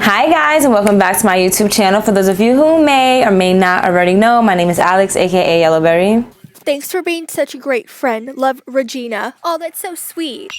Hi guys, and welcome back to my YouTube channel. For those of you who may or may not already know, my name is Alex, aka Yellowberry. Thanks for being such a great friend. Love, Regina. Oh, that's so sweet.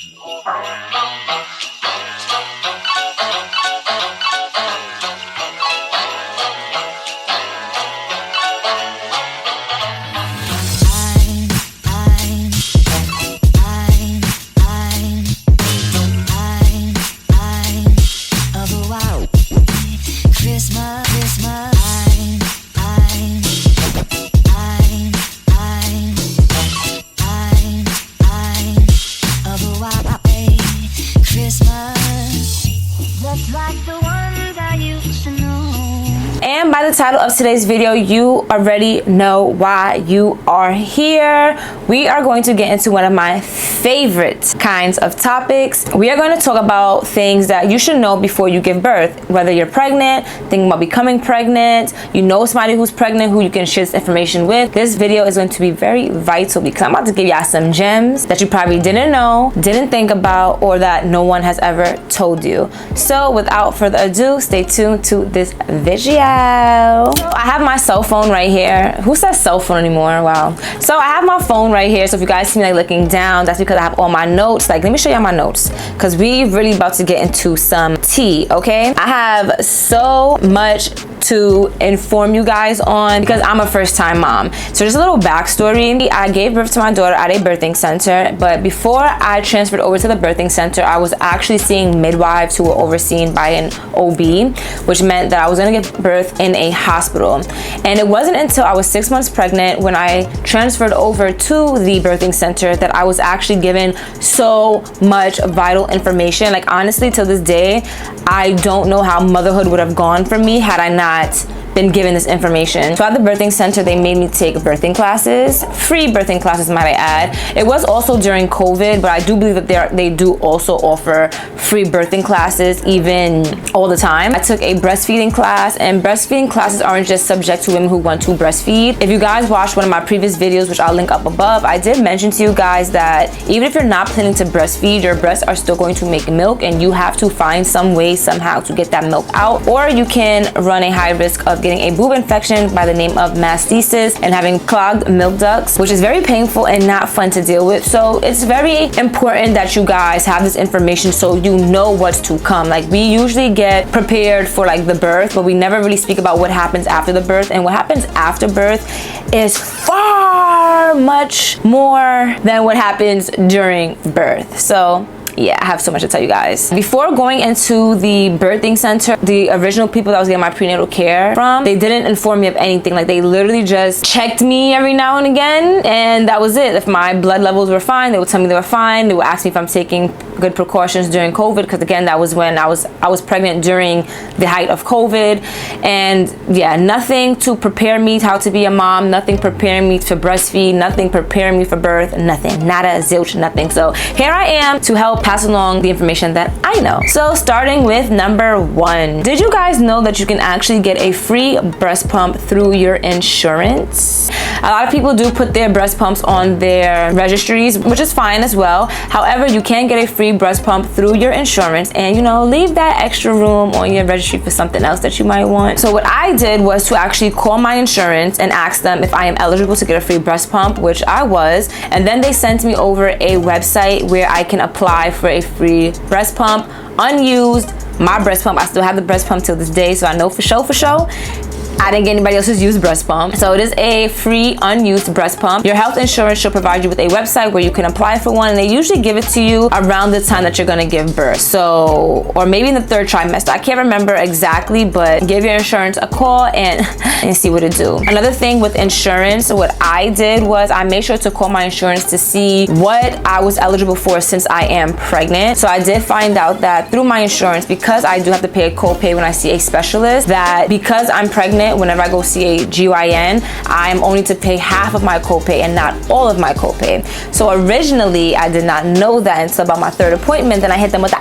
And by the title of today's video, you already know why you are here. We are going to get into one of my favorite kinds of topics. We are going to talk about things that you should know before you give birth. Whether you're pregnant, thinking about becoming pregnant, you know somebody who's pregnant who you can share this information with. This video is going to be very vital because I'm about to give y'all some gems that you probably didn't know, didn't think about, or that no one has ever told you. So without further ado, stay tuned to this video. So I have my cell phone right here. Who says cell phone anymore? Wow. So I have my phone right here. So if you guys see me like looking down, that's because I have all my notes. Like, let me show y'all my notes because we really about to get into some tea, okay? I have so much to inform you guys on because I'm a first-time mom. So just a little backstory. I gave birth to my daughter at a birthing center, but before I transferred over to the birthing center, I was actually seeing midwives who were overseen by an OB, which meant that I was gonna give birth in a hospital. And it wasn't until I was 6 months pregnant when I transferred over to the birthing center that I was actually given so much vital information. Like, honestly, till this day, I don't know how motherhood would have gone for me had I not been given this information. So at the birthing center, they made me take birthing classes, free birthing classes, might I add. It was also during COVID, but I do believe that they do also offer free birthing classes even all the time. I took a breastfeeding class, and breastfeeding classes aren't just subject to women who want to breastfeed. If you guys watched one of my previous videos, which I'll link up above, I did mention to you guys that even if you're not planning to breastfeed, your breasts are still going to make milk, and you have to find some way somehow to get that milk out, or you can run a high risk of getting a boob infection by the name of mastitis and having clogged milk ducts, which is very painful and not fun to deal with. So it's very important that you guys have this information so you know what's to come. Like, we usually get prepared for like the birth, but we never really speak about what happens after the birth. And what happens after birth is far much more than what happens during birth. So yeah, I have so much to tell you guys. Before going into the birthing center, the original people that I was getting my prenatal care from, they didn't inform me of anything. Like, they literally just checked me every now and again, and that was it. If my blood levels were fine, they would tell me they were fine. They would ask me if I'm taking good precautions during COVID, because again, that was when I was pregnant during the height of COVID. And yeah, nothing to prepare me how to be a mom, nothing preparing me to breastfeed, nothing preparing me for birth, nothing, nada, zilch, nothing. So here I am to help pass along the information that I know. So starting with number 1, did you guys know that you can actually get a free breast pump through your insurance? A lot of people do put their breast pumps on their registries, which is fine as well. However, you can get a free breast pump through your insurance and, you know, leave that extra room on your registry for something else that you might want. So what I did was to actually call my insurance and ask them if I am eligible to get a free breast pump, which I was, and then they sent me over a website where I can apply for a free breast pump, unused. My breast pump, I still have the breast pump till this day, so I know for sure I didn't get anybody else's used breast pump. So it is a free unused breast pump. Your health insurance should provide you with a website where you can apply for one, and they usually give it to you around the time that you're gonna give birth. So, or maybe in the 3rd trimester. I can't remember exactly, but give your insurance a call and see what it do. Another thing with insurance, what I did was I made sure to call my insurance to see what I was eligible for since I am pregnant. So I did find out that through my insurance, because I do have to pay a copay when I see a specialist, that because I'm pregnant, whenever I go see a GYN, I'm only to pay half of my copay and not all of my copay. So originally, I did not know that until about my 3rd appointment. Then I hit them with the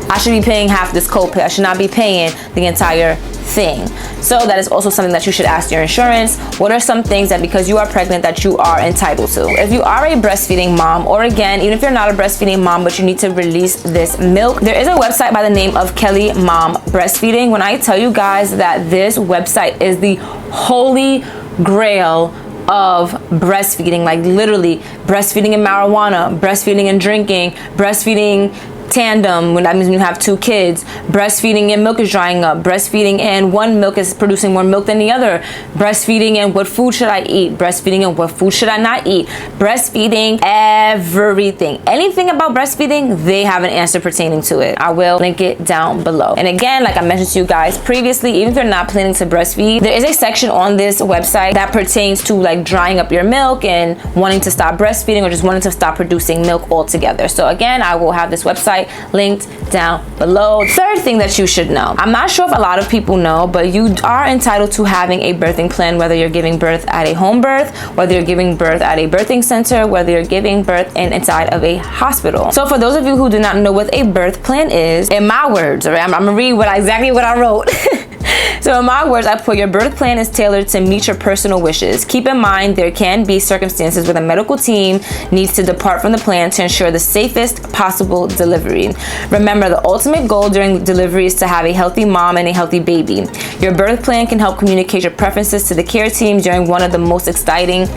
I should be paying half this copay. I should not be paying the entire thing. So that is also something that you should ask your insurance. What are some things that because you are pregnant that you are entitled to? If you are a breastfeeding mom, or again, even if you're not a breastfeeding mom but you need to release this milk, there is a website by the name of Kelly Mom Breastfeeding. When I tell you guys that this website is the holy grail of breastfeeding, like literally breastfeeding and marijuana, breastfeeding and drinking, breastfeeding tandem, when that means when you have 2 kids, breastfeeding and milk is drying up, breastfeeding and one milk is producing more milk than the other, breastfeeding and what food should I eat, breastfeeding and what food should I not eat, breastfeeding, everything, anything about breastfeeding, they have an answer pertaining to it. I will link it down below. And again, like I mentioned to you guys previously, even if you're not planning to breastfeed, there is a section on this website that pertains to like drying up your milk and wanting to stop breastfeeding or just wanting to stop producing milk altogether. So again, I will have this website linked down below. Third thing that you should know, I'm not sure if a lot of people know, but you are entitled to having a birthing plan, whether you're giving birth at a home birth, whether you're giving birth at a birthing center, whether you're giving birth inside of a hospital. So for those of you who do not know what a birth plan is, in my words, all right, I'm gonna read exactly what I wrote. So in my words, I put your birth plan is tailored to meet your personal wishes. Keep in mind there can be circumstances where the medical team needs to depart from the plan to ensure the safest possible delivery. Remember, the ultimate goal during delivery is to have a healthy mom and a healthy baby. Your birth plan can help communicate your preferences to the care team during one of the most exciting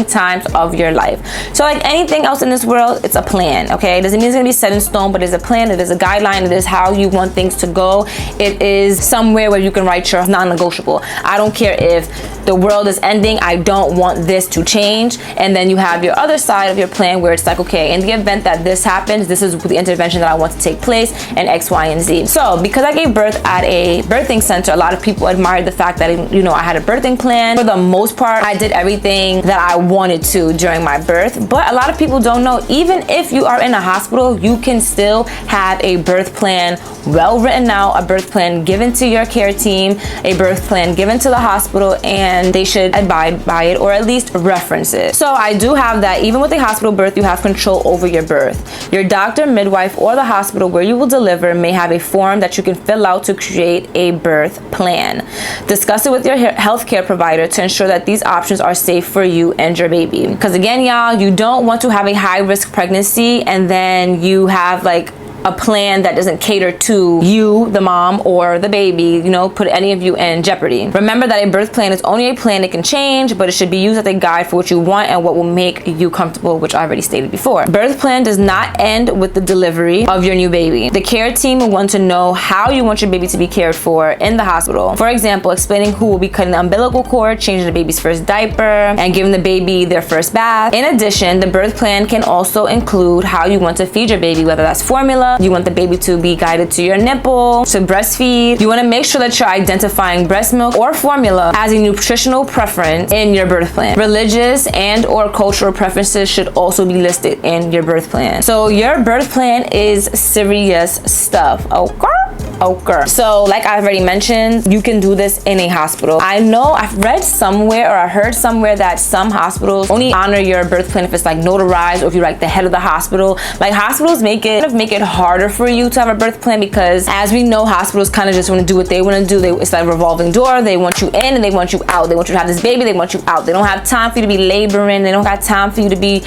times of your life. So like anything else in this world, it's a plan, okay? It doesn't mean it's gonna be set in stone, but it's a plan, it is a guideline, it is how you want things to go. It is somewhere where you can write your non-negotiable. I don't care if the world is ending, I don't want this to change. And then you have your other side of your plan where it's like, okay, in the event that this happens, this is the intervention that I want to take place, and X, Y, and Z. So because I gave birth at a birthing center, a lot of people admired the fact that, you know, I had a birthing plan. For the most part, I did everything that I wanted to during my birth. But a lot of people don't know, even if you are in a hospital, you can still have a birth plan well written out, a birth plan given to your care team, a birth plan given to the hospital, and they should abide by it or at least reference it. So I do have that. Even with a hospital birth, you have control over your birth. Your doctor, midwife, or the hospital where you will deliver may have a form that you can fill out to create a birth plan. Discuss it with your healthcare provider to ensure that these options are safe for you and your baby. Because again, y'all, you don't want to have a high-risk pregnancy and then you have like a plan that doesn't cater to you, the mom, or the baby, you know, put any of you in jeopardy. Remember that a birth plan is only a plan. It can change, but it should be used as a guide for what you want and what will make you comfortable, which I already stated before. Birth plan does not end with the delivery of your new baby. The care team will want to know how you want your baby to be cared for in the hospital. For example, explaining who will be cutting the umbilical cord, changing the baby's first diaper, and giving the baby their first bath. In addition, the birth plan can also include how you want to feed your baby, whether that's formula, you want the baby to be guided to your nipple, to breastfeed. You want to make sure that you're identifying breast milk or formula as a nutritional preference in your birth plan. Religious and or cultural preferences should also be listed in your birth plan. So your birth plan is serious stuff, okay? So like I've already mentioned, you can do this in a hospital. I know I've read somewhere or I heard somewhere that some hospitals only honor your birth plan if it's like notarized or if you're like the head of the hospital. Like hospitals make it harder for you to have a birth plan because as we know, hospitals kind of just want to do what they want to do. It's like a revolving door. They want you in and they want you out. They want you to have this baby. They want you out. They don't have time for you to be laboring. They don't got time for you to be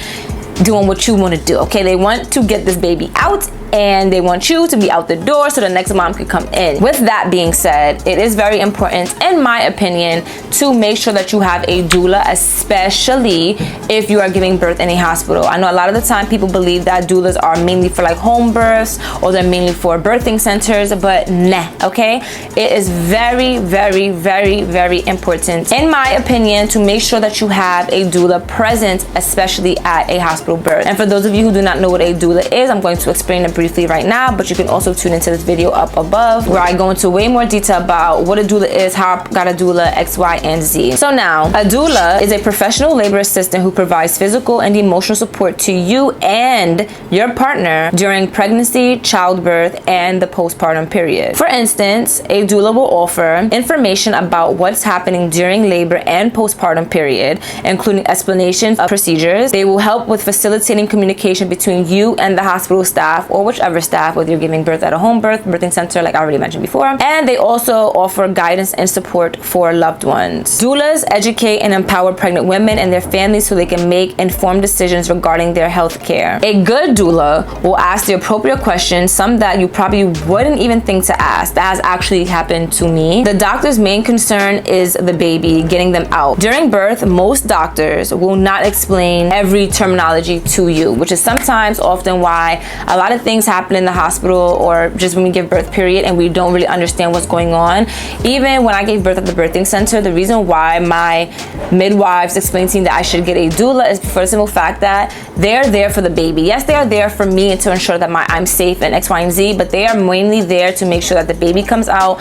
doing what you want to do, okay? They want to get this baby out and they want you to be out the door so the next mom can come in. With that being said, it is very important, in my opinion, to make sure that you have a doula, especially if you are giving birth in a hospital. I know a lot of the time people believe that doulas are mainly for like home births or they're mainly for birthing centers, but nah, okay? It is very, very, very, very important, in my opinion, to make sure that you have a doula present, especially at a hospital birth. And for those of you who do not know what a doula is, I'm going to explain it briefly right now, but you can also tune into this video up above where I go into way more detail about what a doula is, how I got a doula, X, Y, and Z. So now, a doula is a professional labor assistant who provides physical and emotional support to you and your partner during pregnancy, childbirth, and the postpartum period. For instance, a doula will offer information about what's happening during labor and postpartum period, including explanations of procedures. They will help with facilitating communication between you and the hospital staff or whichever staff, whether you're giving birth at a home birth, birthing center, like I already mentioned before. And they also offer guidance and support for loved ones. Doulas educate and empower pregnant women and their families so they can make informed decisions regarding their health care. A good doula will ask the appropriate questions, some that you probably wouldn't even think to ask. That has actually happened to me. The doctor's main concern is the baby, getting them out. During birth, most doctors will not explain every terminology to you, which is sometimes often why a lot of things happen in the hospital or just when we give birth, period, and we don't really understand what's going on. Even when I gave birth at the birthing center, the reason why my midwives explained to me that I should get a doula is for the simple fact that they're there for the baby. Yes, they are there for me to ensure that I'm safe and X, Y, and Z, but they are mainly there to make sure that the baby comes out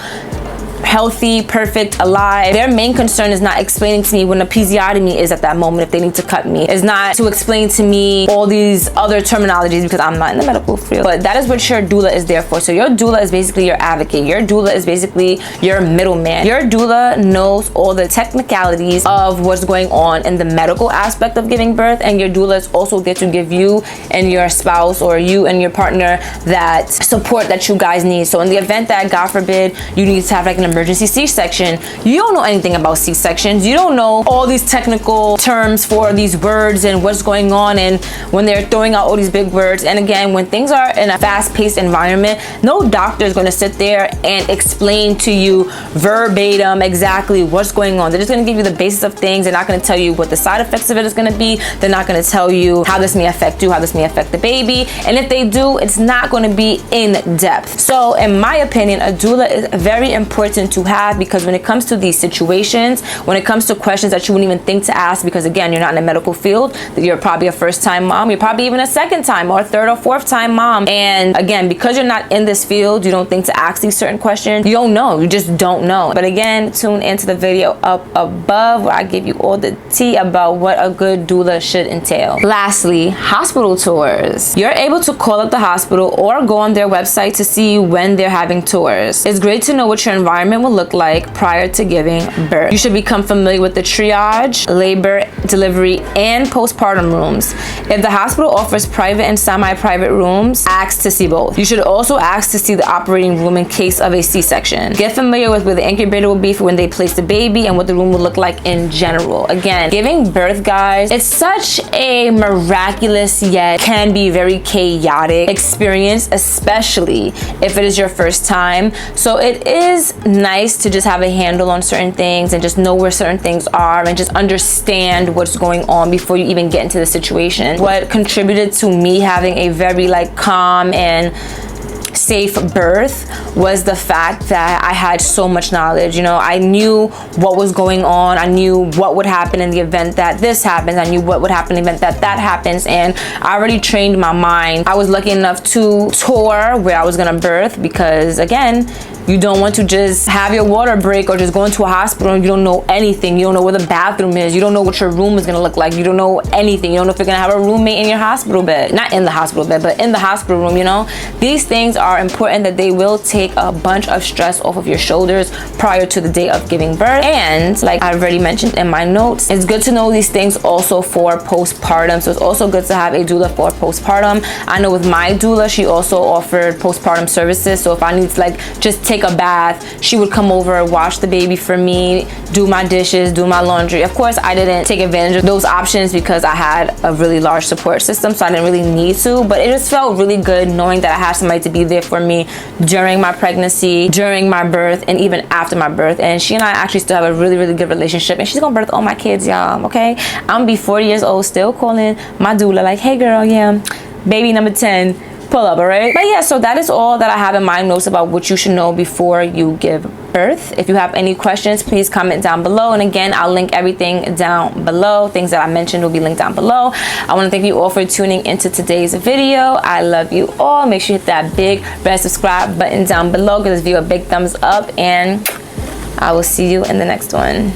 healthy, perfect, alive. Their main concern is not explaining to me when a episiotomy is at that moment, if they need to cut me. It's not to explain to me all these other terminologies because I'm not in the medical field. But that is what your doula is there for. So your doula is basically your advocate. Your doula is basically your middleman. Your doula knows all the technicalities of what's going on in the medical aspect of giving birth, and your doula is also there to give you and your spouse or you and your partner that support that you guys need. So in the event that, God forbid, you need to have like an emergency C-section, you don't know anything about C-sections. You don't know all these technical terms for these words and what's going on, and when they're throwing out all these big words. And again, when things are in a fast-paced environment, no doctor is going to sit there and explain to you verbatim exactly what's going on. They're just going to give you the basis of things. They're not going to tell you what the side effects of it is going to be. They're not going to tell you how this may affect you, how this may affect the baby. And if they do, it's not going to be in depth. So in my opinion, a doula is very important to have, because when it comes to these situations, when it comes to questions that you wouldn't even think to ask, because again, you're not in the medical field, you're probably a first-time mom, you're probably even a second-time or third or fourth-time mom, and again, because you're not in this field, you don't think to ask these certain questions. You don't know, you just don't know. But again, tune into the video up above where I give you all the tea about what a good doula should entail. Lastly, hospital tours. You're able to call up the hospital or go on their website to see when they're having tours. It's great to know what your environment will look like prior to giving birth. You should become familiar with the triage, labor, delivery, and postpartum rooms. If the hospital offers private and semi-private rooms, ask to see both. You should also ask to see the operating room in case of a C-section. Get familiar with where the incubator will be for when they place the baby and what the room will look like in general. Again, giving birth, guys, it's such a miraculous yet can be very chaotic experience, especially if it is your first time. So it is nice to just have a handle on certain things and just know where certain things are and just understand what's going on before you even get into the situation. What contributed to me having a very calm and safe birth was the fact that I had so much knowledge. You know, I knew what was going on. I knew what would happen in the event that this happens. I knew what would happen in the event that that happens, and I already trained my mind. I was lucky enough to tour where I was gonna birth, because again, you don't want to just have your water break or just go into a hospital and you don't know anything. You don't know where the bathroom is. You don't know what your room is gonna look like. You don't know anything. You don't know if you're gonna have a roommate in your hospital bed. Not in the hospital bed, but in the hospital room, you know? These things are important, that they will take a bunch of stress off of your shoulders prior to the day of giving birth. And like I already mentioned in my notes, it's good to know these things also for postpartum. So it's also good to have a doula for postpartum. I know with my doula, she also offered postpartum services. So if I need to just take a bath, she would come over, wash the baby for me, do my dishes, do my laundry. Of course, I didn't take advantage of those options because I had a really large support system, so I didn't really need to, but it just felt really good knowing that I had somebody to be there for me during my pregnancy, during my birth, and even after my birth. And she and I actually still have a really, really good relationship, and she's gonna birth all my kids, y'all, okay? I'm gonna be 40 years old, still calling my doula like, hey girl, yeah, baby number 10, pull up, all right? But yeah, so that is all that I have in my notes about what you should know before you give birth. If you have any questions, please comment down below. And again, I'll link everything down below. Things that I mentioned will be linked down below. I want to thank you all for tuning into today's video. I love you all. Make sure you hit that big red subscribe button down below. Give this video a big thumbs up, and I will see you in the next one.